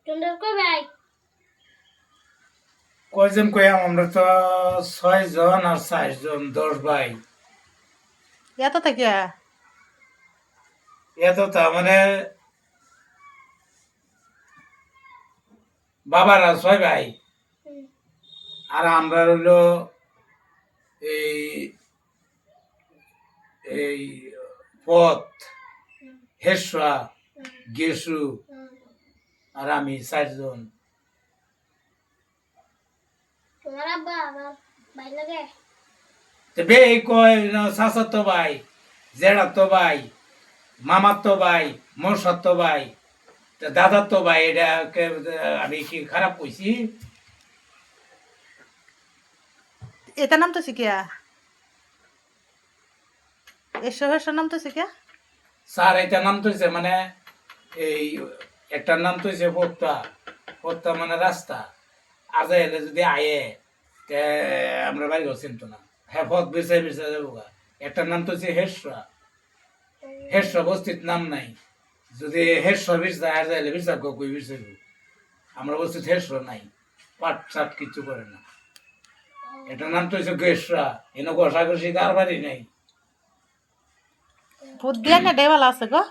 তোমরা কবে আই কয়জন কইয়াম আমরা তো 6 জন আর 4 জন 10 ভাই এত থেকে এত তার মানে বাবারা 6 ভাই আর আমরা হইলো এই এই পথ হেসা গেসু আর আমি 4 জন তোমার আব্বা আমার ভাই লাগে তবে এই কয় চাচার তো ভাই জেঠার তো ভাই মামার তো ভাই মশার তো ভাই দাদার তো ভাই এটা আমি কি খারাপ কইছি এটা নাম তো শিখিয়া এসব নাম তো শিখিয়া স্যার এটা নাম তো হইছে মানে এই একটার নাম তো হইছে পত্তা পত্তা মানে রাস্তা আজ এলে যদি আয়ে তে আমরা বাড়ি ঘর চিনতো না হ্যাঁ পথ বেছে বেছে যাবো গা। একটার নাম তো হচ্ছে হেসরা হেসরা বস্তির নাম নাই যদি হেসরা বিরসা আর যাইলে বিরসা কই বিরসা আমরা বস্তিত হেসরা নাই পাট সাট কিছু করে না এটার নাম তো হচ্ছে গেসরা এনে ঘষাঘষি কার বাড়ি নাই ভূত দিয়া না ডেবাল আছে গো